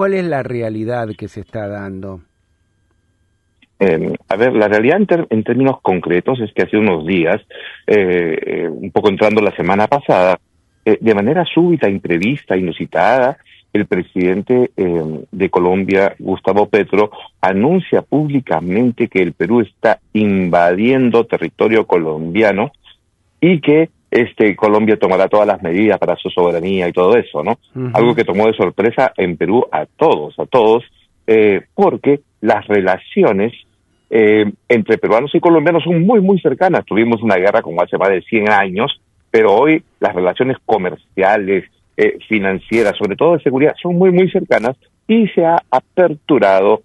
¿Cuál es la realidad que se está dando? A ver, la realidad en términos concretos es que hace unos días, un poco entrando la semana pasada, de manera súbita, imprevista, inusitada, el presidente de Colombia, Gustavo Petro, anuncia públicamente que el Perú está invadiendo territorio colombiano y que Colombia tomará todas las medidas para su soberanía y todo eso, ¿no? Algo que tomó de sorpresa en Perú a todos, porque las relaciones entre peruanos y colombianos son muy, muy cercanas. Tuvimos una guerra como hace más de 100 años, pero hoy las relaciones comerciales, financieras, sobre todo de seguridad, son muy, muy cercanas y se ha aperturado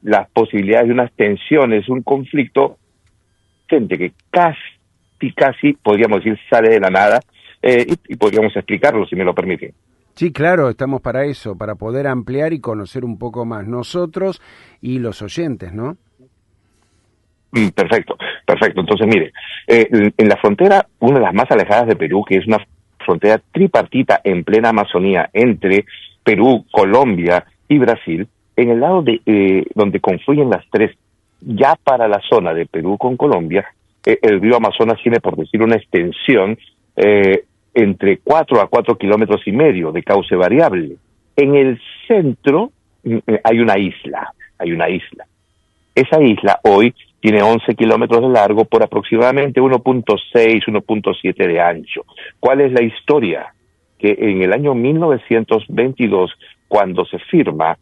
las posibilidades de unas tensiones, un conflicto que casi, podríamos decir, sale de la nada y podríamos explicarlo, si me lo permiten. Sí, claro, estamos para eso, para poder ampliar y conocer un poco más nosotros y los oyentes, ¿no? Perfecto. Entonces, mire, en la frontera, una de las más alejadas de Perú, que es una frontera tripartita en plena Amazonía entre Perú, Colombia y Brasil, en el lado de donde confluyen las tres, ya para la zona de Perú con Colombia, el río Amazonas tiene, por decir, una extensión entre 4 a 4,5 kilómetros de cauce variable. En el centro hay una isla. Esa isla hoy tiene 11 kilómetros de largo por aproximadamente 1.6, 1.7 de ancho. ¿Cuál es la historia? Que en el año 1922, cuando se firma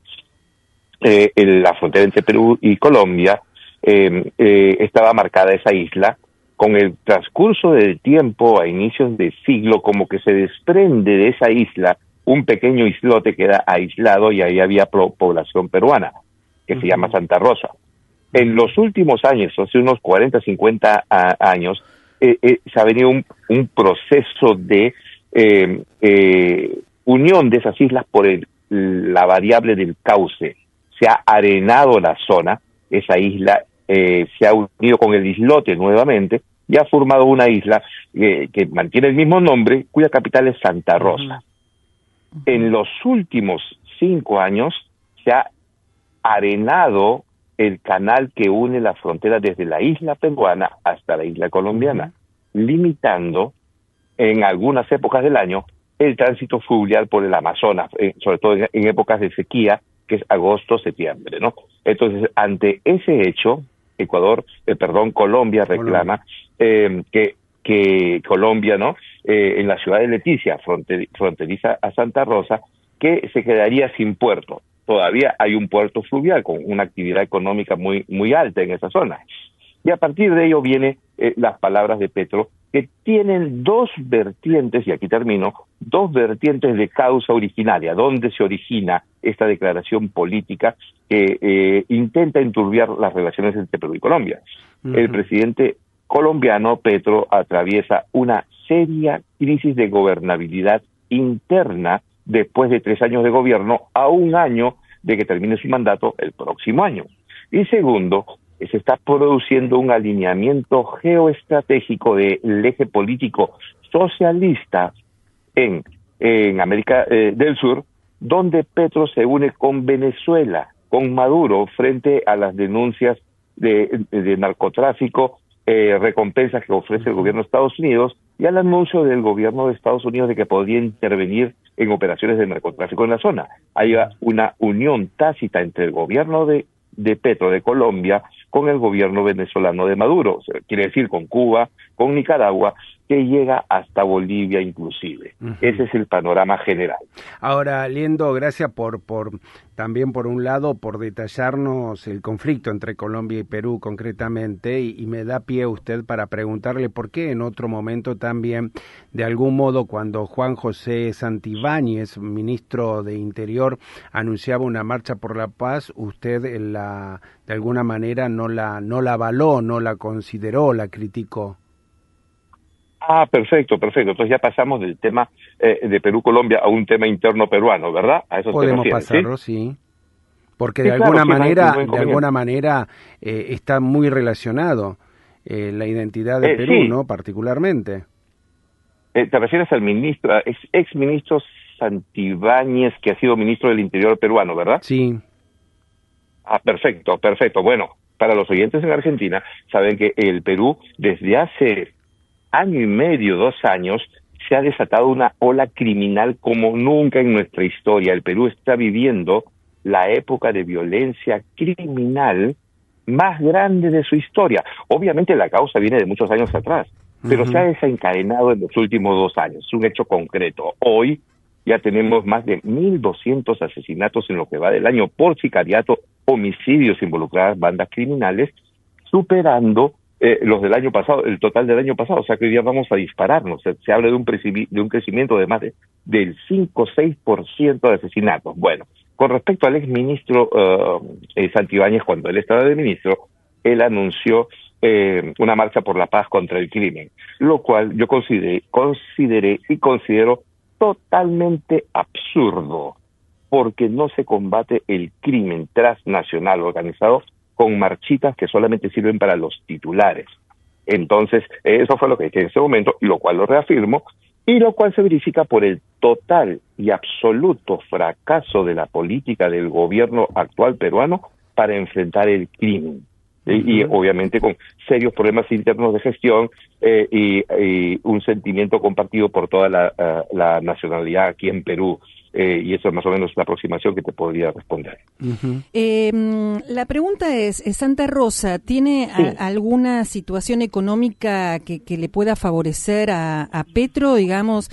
la frontera entre Perú y Colombia, estaba marcada esa isla. Con el transcurso del tiempo, a inicios de siglo, como que se desprende de esa isla un pequeño islote, queda aislado y ahí había población peruana, que se llama Santa Rosa. En los últimos años, hace unos 40, 50 años, se ha venido un proceso de unión de esas islas por la variable del cauce. Se ha arenado la zona, esa isla se ha unido con el islote nuevamente y ha formado una isla que mantiene el mismo nombre, cuya capital es Santa Rosa. En los últimos 5 años se ha arenado el canal que une la frontera desde la isla peruana hasta la isla colombiana, limitando en algunas épocas del año el tránsito fluvial por el Amazonas, sobre todo en épocas de sequía, que es agosto, septiembre, ¿no? Entonces, ante ese hecho, Colombia reclama que Colombia, ¿no? En la ciudad de Leticia, fronteriza a Santa Rosa, que se quedaría sin puerto. Todavía hay un puerto fluvial con una actividad económica muy, muy alta en esa zona. Y a partir de ello vienen las palabras de Petro, que tienen dos vertientes, y aquí termino, dos vertientes de causa originaria, donde se origina esta declaración política que intenta enturbiar las relaciones entre Perú y Colombia. El presidente colombiano, Petro, atraviesa una seria crisis de gobernabilidad interna después de 3 años de gobierno, a 1 año de que termine su mandato el próximo año. Y segundo, se está produciendo un alineamiento geoestratégico del eje político socialista en América del Sur, donde Petro se une con Venezuela, con Maduro, frente a las denuncias de narcotráfico, recompensas que ofrece el gobierno de Estados Unidos, y al anuncio del gobierno de Estados Unidos de que podría intervenir en operaciones de narcotráfico en la zona. Hay una unión tácita entre el gobierno de Petro de Colombia con el gobierno venezolano de Maduro, o sea, quiere decir con Cuba, con Nicaragua, que llega hasta Bolivia inclusive. Ese es el panorama general. Ahora, Liendo, gracias también por un lado por detallarnos el conflicto entre Colombia y Perú concretamente, y me da pie usted para preguntarle por qué en otro momento también, de algún modo, cuando Juan José Santibáñez, ministro de Interior, anunciaba una marcha por la paz, usted de alguna manera no la avaló, no la consideró, la criticó. Perfecto. Entonces ya pasamos del tema de Perú-Colombia a un tema interno peruano, ¿verdad? A eso podemos pasarlo, ¿sí? Porque de alguna manera está muy relacionado la identidad de Perú, sí. ¿no? Particularmente. ¿Te refieres al ex ministro Santibáñez, que ha sido ministro del Interior peruano, ¿verdad? Sí. Ah, perfecto, perfecto. Bueno, para los oyentes en Argentina, saben que el Perú desde hace año y medio, 2 años, se ha desatado una ola criminal como nunca en nuestra historia. El Perú está viviendo la época de violencia criminal más grande de su historia. Obviamente la causa viene de muchos años atrás, pero se ha desencadenado en los últimos 2 años. Es un hecho concreto. Hoy ya tenemos más de 1.200 asesinatos en lo que va del año por sicariato, homicidios involucradas bandas criminales, superando los del año pasado, el total del año pasado. O sea que hoy día vamos a dispararnos. Se habla de un crecimiento de más del 5 o 6% de asesinatos. Bueno, con respecto al exministro Santibáñez, cuando él estaba de ministro, él anunció una marcha por la paz contra el crimen, lo cual yo consideré y considero totalmente absurdo, porque no se combate el crimen transnacional organizado con marchitas que solamente sirven para los titulares. Entonces, eso fue lo que dije en ese momento, lo cual lo reafirmo, y lo cual se verifica por el total y absoluto fracaso de la política del gobierno actual peruano para enfrentar el crimen. Y obviamente con serios problemas internos de gestión y un sentimiento compartido por toda la nacionalidad aquí en Perú. Y eso es más o menos la aproximación que te podría responder. La pregunta es, ¿Santa Rosa tiene alguna situación económica que le pueda favorecer a Petro, digamos,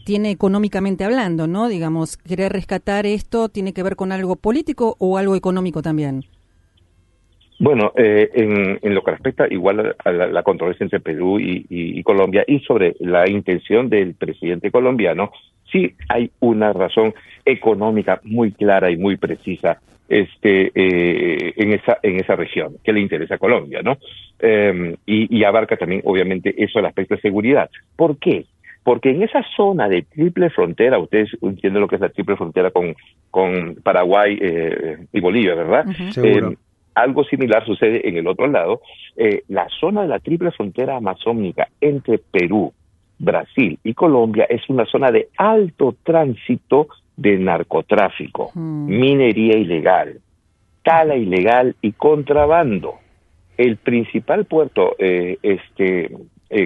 tiene económicamente hablando, ¿no? Digamos, querer rescatar esto, ¿tiene que ver con algo político o algo económico también? Bueno, en lo que respecta igual a la controversia entre Perú y Colombia y sobre la intención del presidente colombiano, sí hay una razón económica muy clara y muy precisa en esa región que le interesa a Colombia, ¿no? Y abarca también, obviamente, eso el aspecto de seguridad. ¿Por qué? Porque en esa zona de triple frontera, ustedes entienden lo que es la triple frontera con Paraguay y Bolivia, ¿verdad? Seguro. Algo similar sucede en el otro lado. La zona de la triple frontera amazónica entre Perú, Brasil y Colombia es una zona de alto tránsito de narcotráfico, minería ilegal, tala ilegal y contrabando. El principal puerto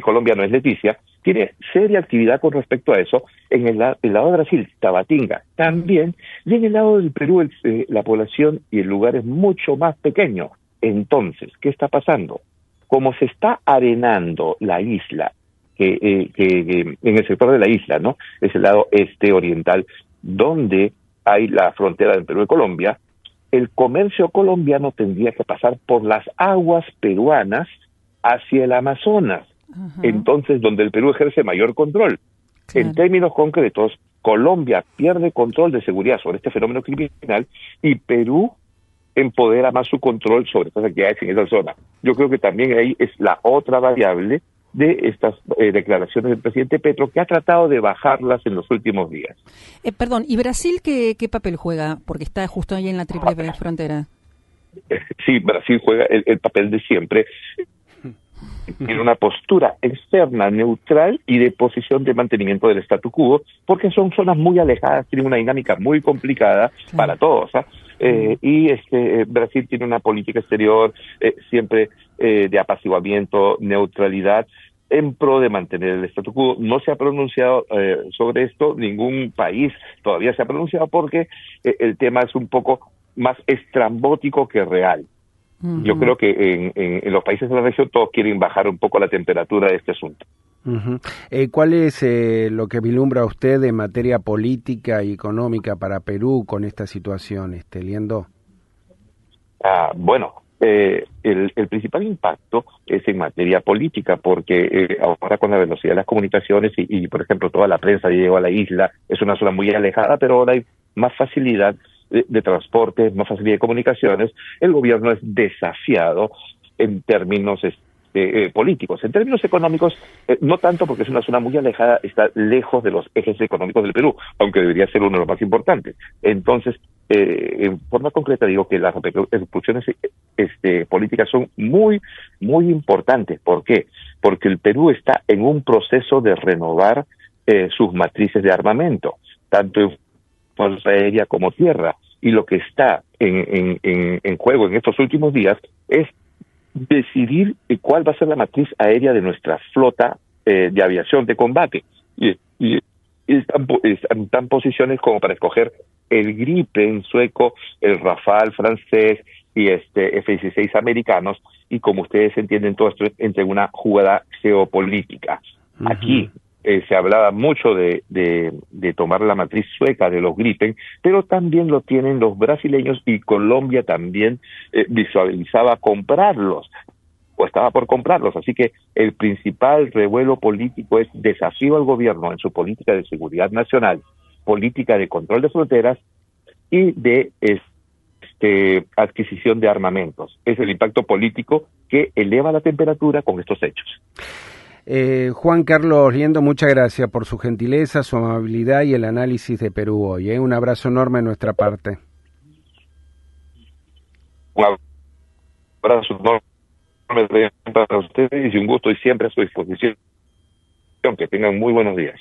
colombiano es Leticia, tiene seria actividad con respecto a eso. En el lado de Brasil, Tabatinga también, y en el lado del Perú la población y el lugar es mucho más pequeño. Entonces, ¿qué está pasando? Como se está arenando la isla, que en el sector de la isla, ¿no? Es el lado oriental, donde hay la frontera del Perú y Colombia, el comercio colombiano tendría que pasar por las aguas peruanas hacia el Amazonas. Entonces, donde el Perú ejerce mayor control. Claro. En términos concretos, Colombia pierde control de seguridad sobre este fenómeno criminal y Perú empodera más su control sobre estas actividades en esa zona. Yo creo que también ahí es la otra variable de estas declaraciones del presidente Petro, que ha tratado de bajarlas en los últimos días. Perdón, ¿y Brasil qué papel juega? Porque está justo ahí en la triple frontera. Sí, Brasil juega el papel de siempre. Tiene una postura externa, neutral y de posición de mantenimiento del statu quo, porque son zonas muy alejadas, tienen una dinámica muy complicada para todos. Y Brasil tiene una política exterior siempre de apaciguamiento, neutralidad, en pro de mantener el statu quo. No se ha pronunciado sobre esto, ningún país todavía se ha pronunciado porque el tema es un poco más estrambótico que real. Yo creo que en los países de la región todos quieren bajar un poco la temperatura de este asunto. ¿Cuál es lo que vislumbra usted en materia política y económica para Perú con esta situación, Liendo? Bueno, el principal impacto es en materia política, porque ahora con la velocidad de las comunicaciones y por ejemplo, toda la prensa llegó a la isla, es una zona muy alejada, pero ahora hay más facilidad de transporte, más facilidad de comunicaciones. El gobierno es desafiado en términos políticos. En términos económicos, no tanto, porque es una zona muy alejada, está lejos de los ejes económicos del Perú, aunque debería ser uno de los más importantes. Entonces, en forma concreta digo que las repercusiones políticas son muy, muy importantes. ¿Por qué? Porque el Perú está en un proceso de renovar sus matrices de armamento. tanto en fuerza aérea como tierra. Y lo que está en juego en estos últimos días es decidir cuál va a ser la matriz aérea de nuestra flota de aviación de combate. Y están posiciones como para escoger el Gripen sueco, el Rafale francés y F-16 americanos, y como ustedes entienden, todo esto entre una jugada geopolítica. Uh-huh. Aquí se hablaba mucho de tomar la matriz sueca de los Gripen, pero también lo tienen los brasileños, y Colombia también visualizaba comprarlos, o estaba por comprarlos. Así que el principal revuelo político es desafío al gobierno en su política de seguridad nacional, política de control de fronteras y de adquisición de armamentos. Es el impacto político que eleva la temperatura con estos hechos. Juan Carlos Liendo, muchas gracias por su gentileza, su amabilidad y el análisis de Perú hoy. Un abrazo enorme de nuestra parte. Un abrazo enorme para ustedes y un gusto, y siempre a su disposición. Que tengan muy buenos días.